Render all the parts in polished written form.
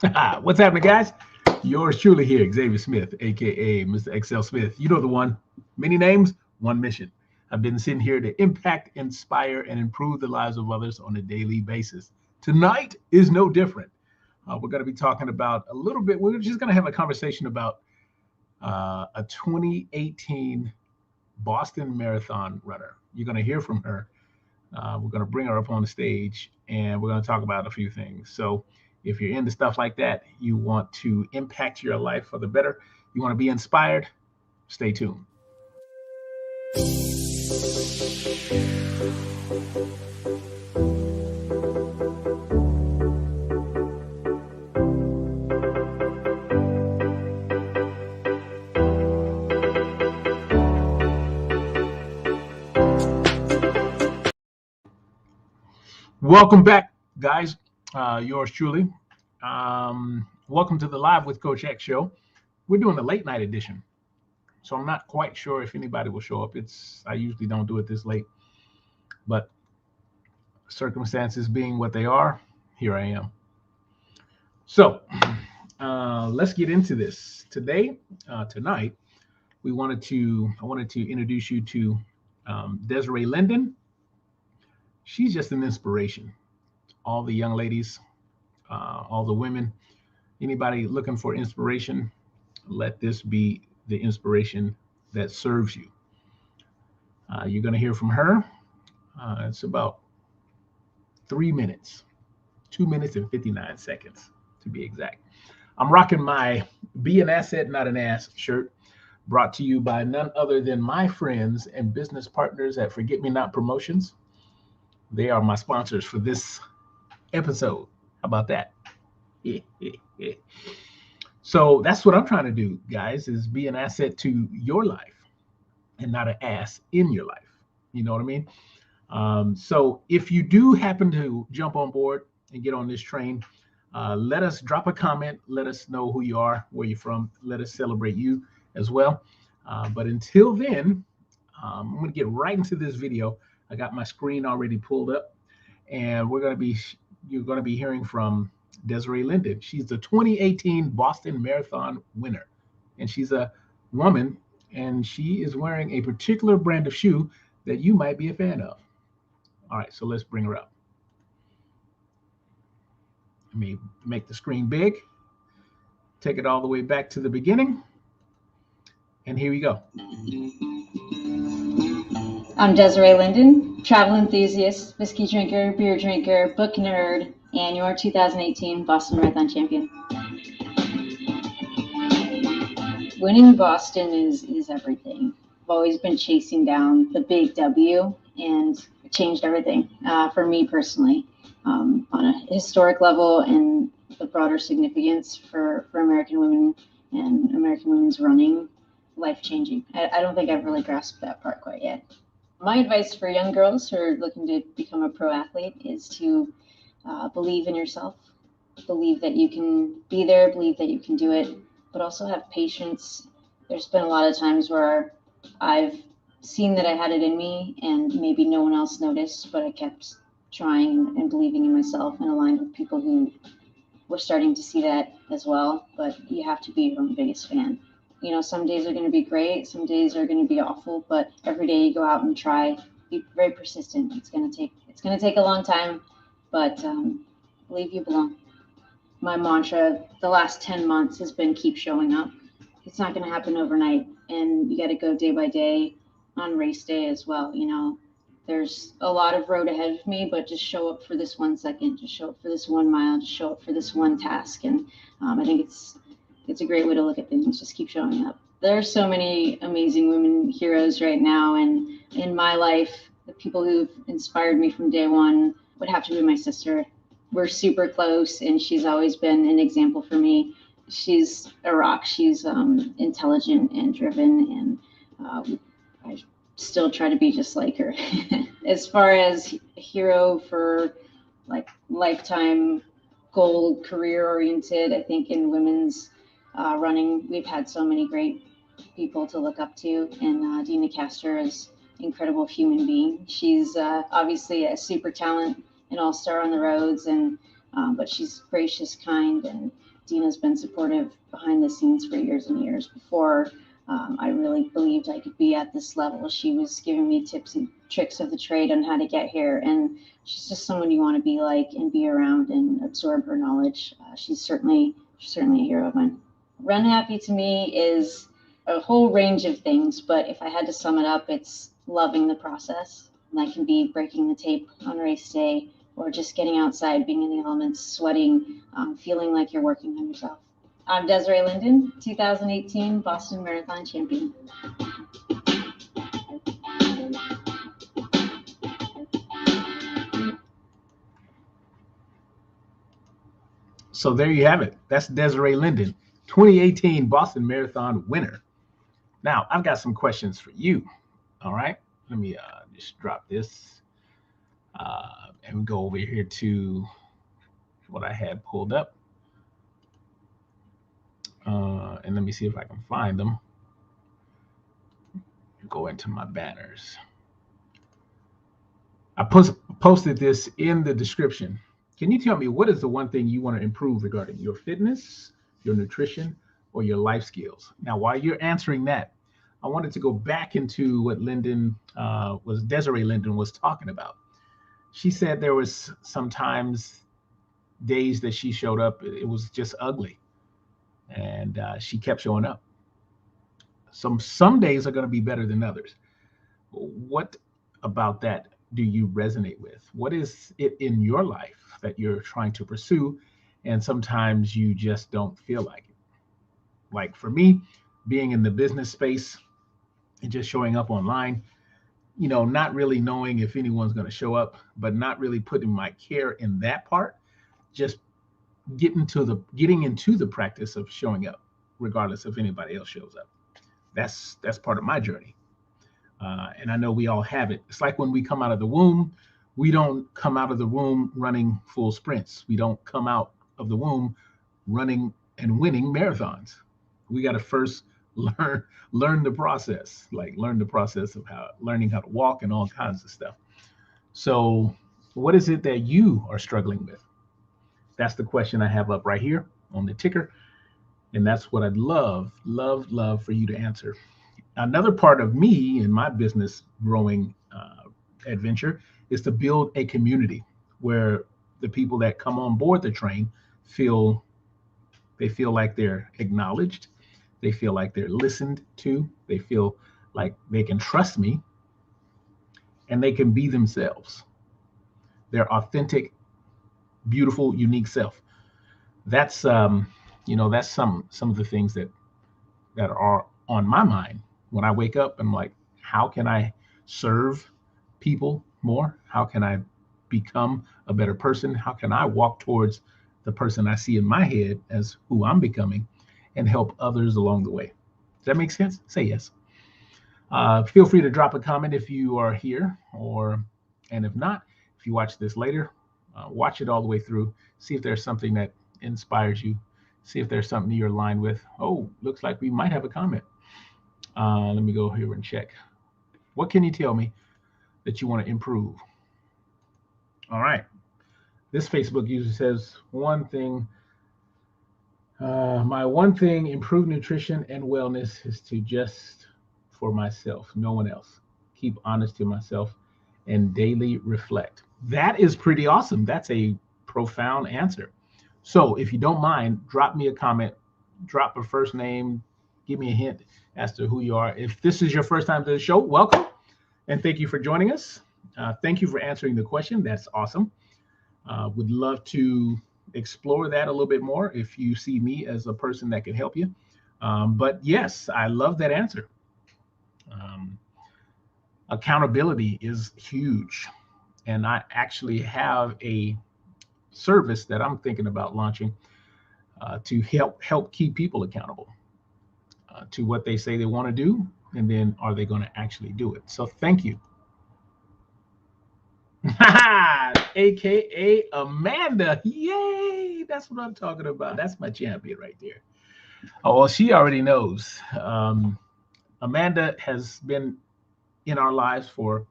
What's happening, guys? Yours truly here, Xavier Smith, aka Mr. Excel Smith. You know the one. Many names, one mission. I've been sitting here to impact, inspire, and improve the lives of others on a daily basis. Tonight is no different. We're going to be talking about a little bit. We're just going to have a conversation about a 2018 Boston Marathon runner. You're going to hear from her. We're going to bring her up on the stage and we're going to talk about a few things. So, if you're into stuff like that, you want to impact your life for the better, you want to be inspired, stay tuned. Welcome back, guys. Yours truly. Welcome to the Live with Coach X show. We're doing the late night edition, so I'm not quite sure if anybody will show up. I usually don't do it this late, but circumstances being what they are, here I am. So let's get into this tonight. I wanted to introduce you to Desiree Linden. She's just an inspiration. All the young ladies, all the women, anybody looking for inspiration, let this be the inspiration that serves you. You're going to hear from her. It's about 3 minutes, 2 minutes and 59 seconds to be exact. I'm rocking my Be an Asset, Not an Ass shirt, brought to you by none other than my friends and business partners at Forget Me Not Promotions. They are my sponsors for this episode. How about that? So that's what I'm trying to do, guys, is be an asset to your life and not an ass in your life. You know what I mean? So if you do happen to jump on board and get on this train, let us drop a comment. Let us know who you are, where you're from. Let us celebrate you as well. But until then, I'm going to get right into this video. I got my screen already pulled up, and you're going to be hearing from Desiree Linden. She's the 2018 Boston Marathon winner, and she's a woman, and she is wearing a particular brand of shoe that you might be a fan of. All right, so let's bring her up. Let me make the screen big, take it all the way back to the beginning, and here we go. I'm Desiree Linden, travel enthusiast, whiskey drinker, beer drinker, book nerd, and your 2018 Boston Marathon champion. Winning Boston is everything. I've always been chasing down the big W, and it changed everything for me personally on a historic level and the broader significance for American women and American women's running, life-changing. I don't think I've really grasped that part quite yet. My advice for young girls who are looking to become a pro athlete is to believe in yourself, believe that you can be there, believe that you can do it, but also have patience. There's been a lot of times where I've seen that I had it in me and maybe no one else noticed, but I kept trying and believing in myself and aligned with people who were starting to see that as well. But you have to be your own biggest fan. You know, some days are going to be great, some days are going to be awful, but every day you go out and try, be very persistent. It's going to take a long time, but believe you belong. My mantra the last 10 months has been keep showing up. It's not going to happen overnight, and you got to go day by day on race day as well. You know, there's a lot of road ahead of me, but just show up for this 1 second, just show up for this 1 mile, just show up for this one task. And I think it's a great way to look at things. Just keep showing up. There are so many amazing women heroes right now, and in my life, the people who've inspired me from day one would have to be my sister. We're super close, and she's always been an example for me. She's a rock. She's intelligent and driven, and I still try to be just like her. As far as a hero for like lifetime goal, career oriented, I think in women's running, we've had so many great people to look up to, and Dina Castor is an incredible human being. She's obviously a super talent, an all-star on the roads, and but she's gracious, kind, and Dina's been supportive behind the scenes for years and years. Before I really believed I could be at this level, she was giving me tips and tricks of the trade on how to get here. And she's just someone you want to be like and be around and absorb her knowledge. She's certainly a hero of mine. Run Happy to me is a whole range of things, but if I had to sum it up, it's loving the process. And that can be breaking the tape on race day, or just getting outside, being in the elements, sweating, feeling like you're working on yourself. I'm Desiree Linden, 2018 Boston Marathon champion. So there you have it. That's Desiree Linden, 2018 Boston Marathon winner. Now, I've got some questions for you. All right. Let me just drop this and go over here to what I had pulled up. And let me see if I can find them. Go into my banners. I posted this in the description. Can you tell me what is the one thing you want to improve regarding your fitness, your nutrition, or your life skills? Now, while you're answering that, I wanted to go back into what Desiree Linden was talking about. She said there was sometimes days that she showed up, it was just ugly. And she kept showing up. Some days are going to be better than others. What about that do you resonate with? What is it in your life that you're trying to pursue, and sometimes you just don't feel like it? Like for me, being in the business space and just showing up online, not really knowing if anyone's going to show up, but not really putting my care in that part, just getting into the practice of showing up, regardless if anybody else shows up. That's part of my journey. And I know we all have it. It's like when we come out of the womb, we don't come out of the womb running full sprints. We don't come out of the womb running and winning marathons. We got to first learn the process, learn the process of learning how to walk and all kinds of stuff. So what is it that you are struggling with? That's the question I have up right here on the ticker. And that's what I'd love for you to answer. Another part of me in my business growing adventure is to build a community where the people that come on board the train feel like they're acknowledged. They feel like they're listened to. They feel like they can trust me, and they can be themselves, their authentic, beautiful, unique self. That's that's some of the things that are on my mind when I wake up. I'm like, how can I serve people more? How can I become a better person? How can I walk towards the person I see in my head as who I'm becoming, and help others along the way? Does that make sense? Say yes. Feel free to drop a comment if you are here, and if not, if you watch this later, watch it all the way through. See if there's something that inspires you. See if there's something you're aligned with. Oh, looks like we might have a comment. Let me go here and check. What can you tell me that you want to improve? All right. This Facebook user says, one thing, my one thing, improve nutrition and wellness is to just for myself, no one else. Keep honest to myself and daily reflect. That is pretty awesome. That's a profound answer. So if you don't mind, drop me a comment, drop a first name, give me a hint as to who you are. If this is your first time to the show, welcome, and thank you for joining us. Thank you for answering the question. That's awesome. Would love to explore that a little bit more if you see me as a person that can help you. But yes, I love that answer. Accountability is huge. And I actually have a service that I'm thinking about launching to help keep people accountable to what they say they want to do, and then are they going to actually do it? So thank you. AKA Amanda. Yay! That's what I'm talking about. That's my champion right there. Oh, well, she already knows. Amanda has been in our lives for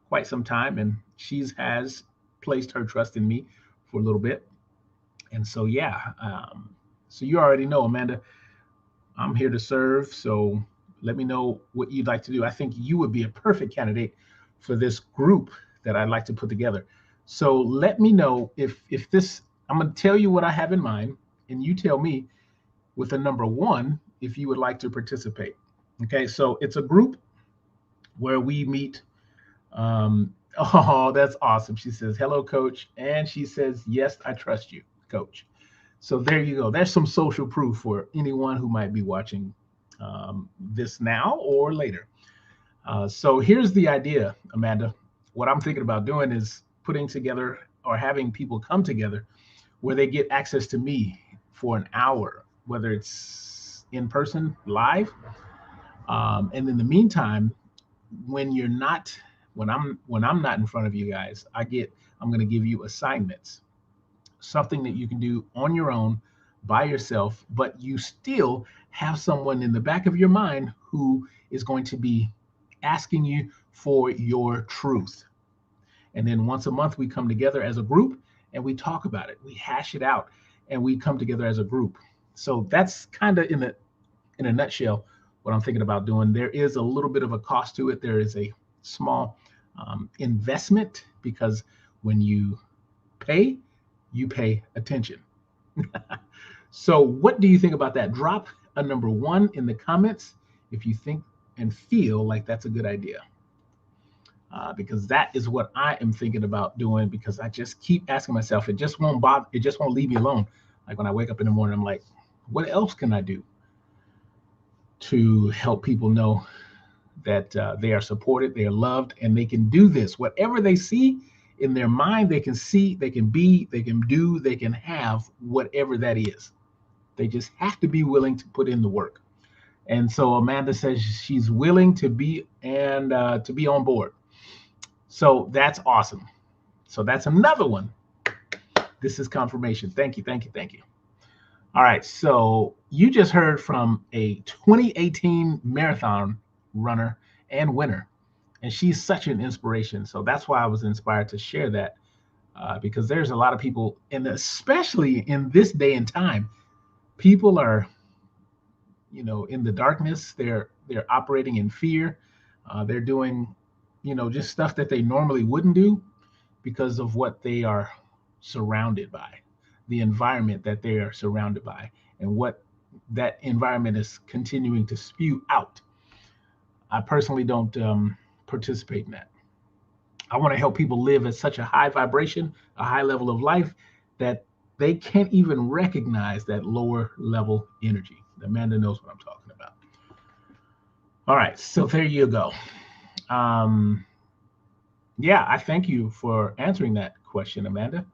quite some time, and she has placed her trust in me for a little bit. And so, yeah, So you already know, Amanda, I'm here to serve. So let me know what you'd like to do. I think you would be a perfect candidate for this group that I'd like to put together. So let me know if this, I'm going to tell you what I have in mind, and you tell me with a number 1 if you would like to participate. Okay, so it's a group where we meet. Oh, that's awesome. She says, hello, coach. And she says, yes, I trust you, coach. So there you go. There's some social proof for anyone who might be watching this now or later. So here's the idea, Amanda. What I'm thinking about doing is putting together or having people come together where they get access to me for an hour, whether it's in person, live. And in the meantime, when you're not, when I'm not in front of you guys, I'm going to give you assignments, something that you can do on your own by yourself, but you still have someone in the back of your mind who is going to be asking you for your truth. And then once a month, we come together as a group and we talk about it. We hash it out and we come together as a group. So that's kind of in a nutshell what I'm thinking about doing. There is a little bit of a cost to it. There is a small investment, because when you pay attention. So what do you think about that? Drop a number 1 in the comments if you think and feel like that's a good idea. Because that is what I am thinking about doing, because I just keep asking myself, it just won't bother, it just won't leave me alone. Like when I wake up in the morning, I'm like, what else can I do to help people know that they are supported, they are loved, and they can do this? Whatever they see in their mind, they can see, they can be, they can do, they can have whatever that is. They just have to be willing to put in the work. And so Amanda says she's willing to be and to be on board. So that's awesome. So that's another one. This is confirmation. Thank you, thank you, thank you. All right, so you just heard from a 2018 marathon runner and winner, and she's such an inspiration. So that's why I was inspired to share that, because there's a lot of people, and especially in this day and time, people are, in the darkness. They're operating in fear. They're doing, just stuff that they normally wouldn't do because of what they are surrounded by, the environment that they are surrounded by, and what that environment is continuing to spew out. I personally don't participate in that. I want to help people live at such a high vibration, a high level of life, that they can't even recognize that lower level energy. Amanda knows what I'm talking about. All right, so there you go. Yeah, I thank you for answering that question, Amanda.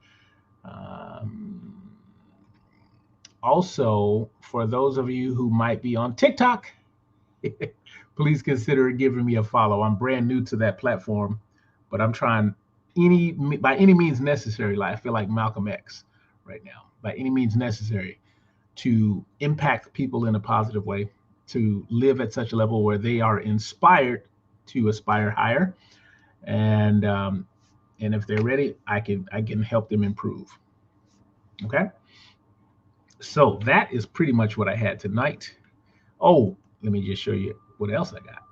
Also, for those of you who might be on TikTok, please consider giving me a follow. I'm brand new to that platform, but I'm trying by any means necessary. I feel like Malcolm X right now, by any means necessary, to impact people in a positive way, to live at such a level where they are inspired to aspire higher. And if they're ready, I can help them improve. Okay. So that is pretty much what I had tonight. Oh, let me just show you what else I got.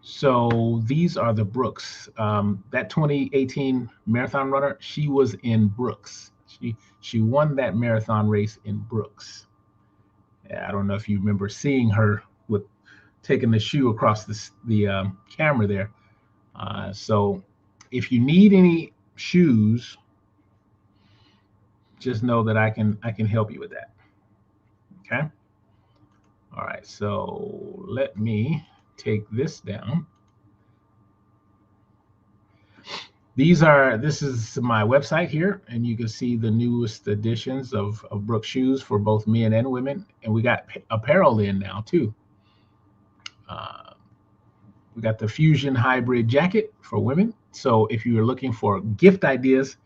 So these are the Brooks. That 2018 marathon runner, she was in Brooks. She won that marathon race in Brooks. Yeah, I don't know if you remember seeing her with taking the shoe across the camera there. So if you need any shoes, just know that I can help you with that. Okay. All right. So let me take this down. This is my website here, and you can see the newest editions of Brooks shoes for both men and women. And we got apparel in now too. We got the Fusion Hybrid jacket for women. So if you're looking for gift ideas,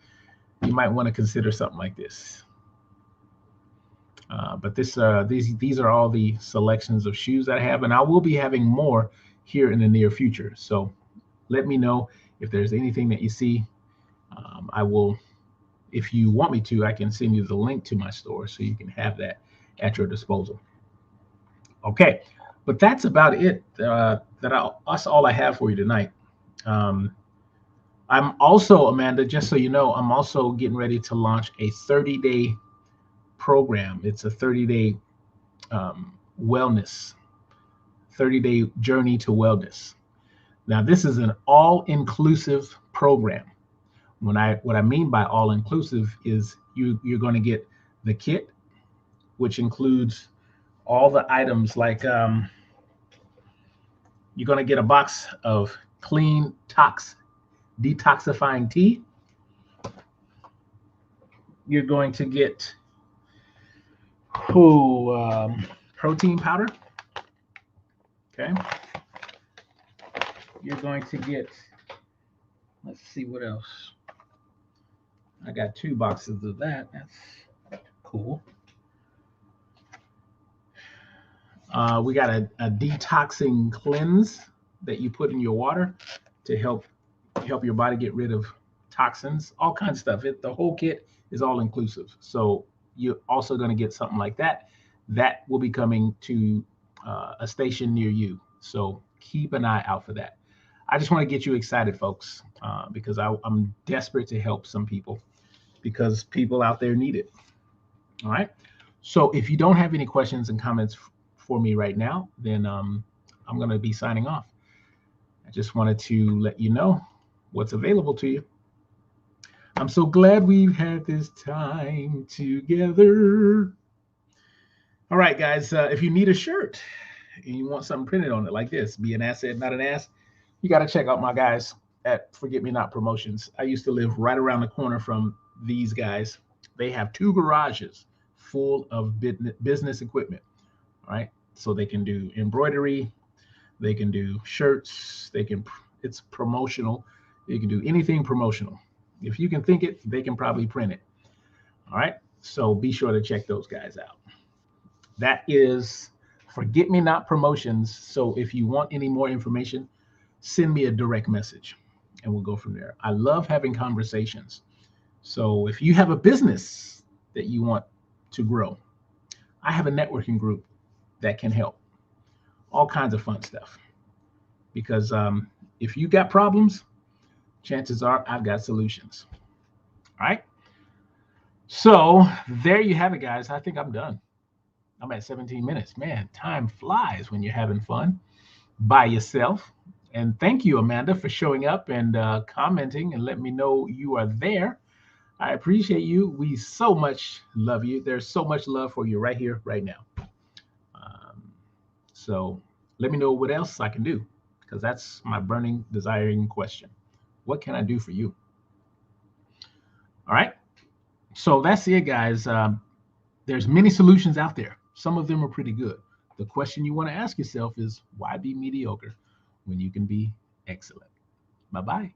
you might want to consider something like this. But these are all the selections of shoes that I have, and I will be having more here in the near future. So let me know if there's anything that you see. I will if you want me to, I can send you the link to my store so you can have that at your disposal. Okay, but that's about it. That's all I have for you tonight. I'm also, Amanda, just so you know, I'm also getting ready to launch a 30-day program. It's a 30-day wellness, 30-day journey to wellness. Now, this is an all-inclusive program. What I mean by all-inclusive is you're going to get the kit, which includes all the items like you're going to get a box of clean detoxifying tea. You're going to get protein powder. Okay. You're going to get, let's see what else. I got 2 boxes of that. That's cool. We got a detoxing cleanse that you put in your water to help your body get rid of toxins, all kinds of stuff. The whole kit is all inclusive. So you're also going to get something like that. That will be coming to a station near you. So keep an eye out for that. I just want to get you excited, folks, because I'm desperate to help some people because people out there need it. All right. So if you don't have any questions and comments for me right now, then I'm going to be signing off. I just wanted to let you know what's available to you. I'm so glad we've had this time together. All right, guys, if you need a shirt and you want something printed on it like this, be an asset, not an ass, you got to check out my guys at Forget Me Not Promotions. I used to live right around the corner from these guys. They have 2 garages full of business equipment, all right? So they can do embroidery, they can do shirts, it's promotional. You can do anything promotional. If you can think it, they can probably print it. All right. So be sure to check those guys out. That is Forget Me Not Promotions. So if you want any more information, send me a direct message and we'll go from there. I love having conversations. So if you have a business that you want to grow, I have a networking group that can help. All kinds of fun stuff. Because if you got problems, chances are I've got solutions. All right. So there you have it, guys. I think I'm done. I'm at 17 minutes. Man, time flies when you're having fun by yourself. And thank you, Amanda, for showing up and commenting and letting me know you are there. I appreciate you. We so much love you. There's so much love for you right here, right now. So let me know what else I can do, because that's my burning, desiring question. What can I do for you? All right. So that's it, guys. There's many solutions out there. Some of them are pretty good. The question you want to ask yourself is, why be mediocre when you can be excellent? Bye-bye.